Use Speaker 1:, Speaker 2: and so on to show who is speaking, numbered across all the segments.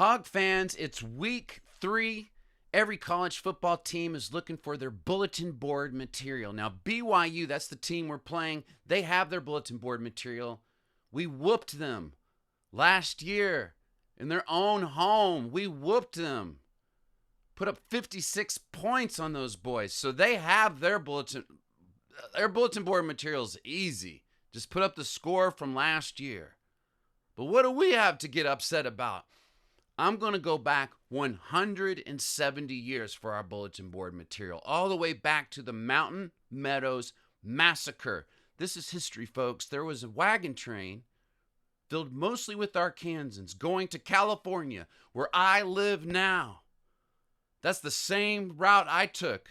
Speaker 1: Hog fans, it's week 3. Every college football team is looking for their bulletin board material. Now, BYU, that's the team we're playing. They have their bulletin board material. We whooped them last year in their own home. We whooped them. Put up 56 points on those boys. So they have their bulletin board materials easy. Just put up the score from last year. But what do we have to get upset about? I'm going to go back 170 years for our bulletin board material, all the way back to the Mountain Meadows Massacre. This is history, folks. There was a wagon train filled mostly with Arkansans going to California, where I live now. That's the same route I took.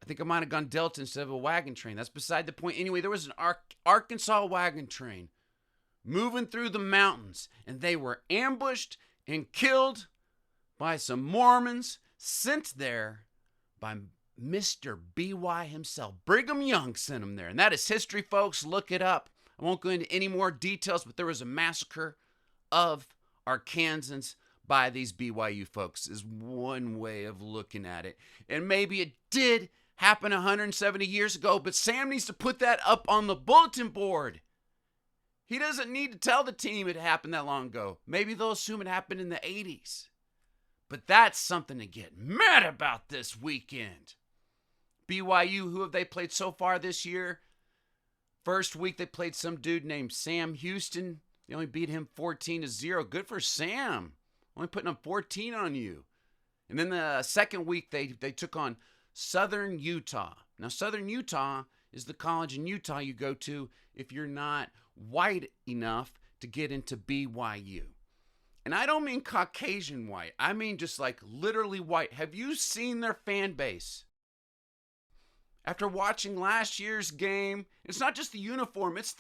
Speaker 1: I think I might have gone Delta instead of a wagon train. That's beside the point. Anyway, there was an Arkansas wagon train moving through the mountains, and they were ambushed and killed by some Mormons sent there by Mr. BY himself. Brigham Young sent them there. And that is history, folks. Look it up. I won't go into any more details, but there was a massacre of Arkansans by these BYU folks is one way of looking at it. And maybe it did happen 170 years ago, but Sam needs to put that up on the bulletin board. He doesn't need to tell the team it happened that long ago. Maybe they'll assume it happened in the 80s. But that's something to get mad about this weekend. BYU, who have they played so far this year? First week, they played some dude named Sam Houston. They only beat him 14-0. Good for Sam. Only putting up 14 on you. And then the second week, they took on Southern Utah. Now, Southern Utah is the college in Utah you go to if you're not white enough to get into BYU. And I don't mean Caucasian white. I mean just like literally white. Have you seen their fan base? After watching last year's game, it's not just the uniform. It's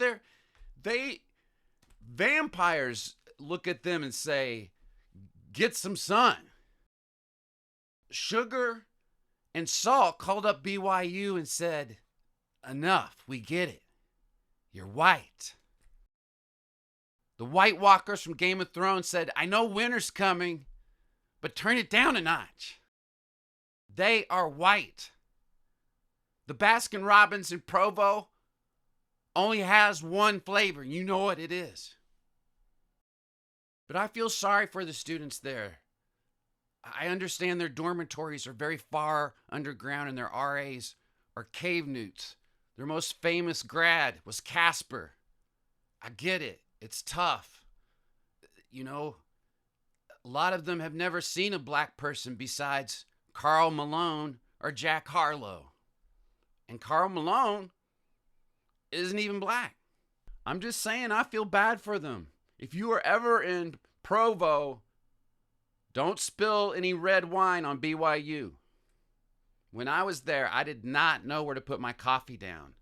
Speaker 1: vampires look at them and say, get some sun. Sugar and Salt called up BYU and said, enough, we get it. You're white. The White Walkers from Game of Thrones said, I know winter's coming, but turn it down a notch. They are white. The Baskin Robbins in Provo only has one flavor. You know what it is. But I feel sorry for the students there. I understand their dormitories are very far underground and their RAs are cave newts. Their most famous grad was Casper. I get it. It's tough. You know, a lot of them have never seen a black person besides Karl Malone or Jack Harlow. And Karl Malone isn't even black. I'm just saying, I feel bad for them. If you are ever in Provo, don't spill any red wine on BYU. When I was there, I did not know where to put my coffee down.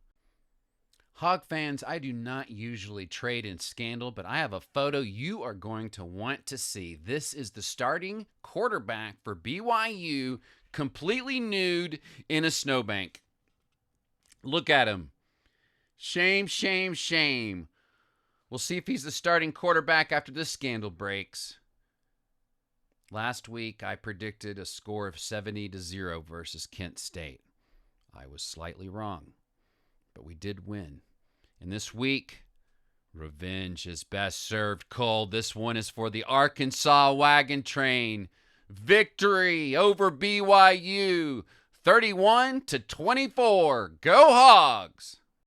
Speaker 1: Hog fans, I do not usually trade in scandal, but I have a photo you are going to want to see. This is the starting quarterback for BYU, completely nude in a snowbank. Look at him. Shame, shame, shame. We'll see if he's the starting quarterback after this scandal breaks. Last week, I predicted a score of 70-0 versus Kent State. I was slightly wrong, but we did win. And this week, revenge is best served cold. This one is for the Arkansas wagon train. Victory over BYU, 31-24. Go Hogs!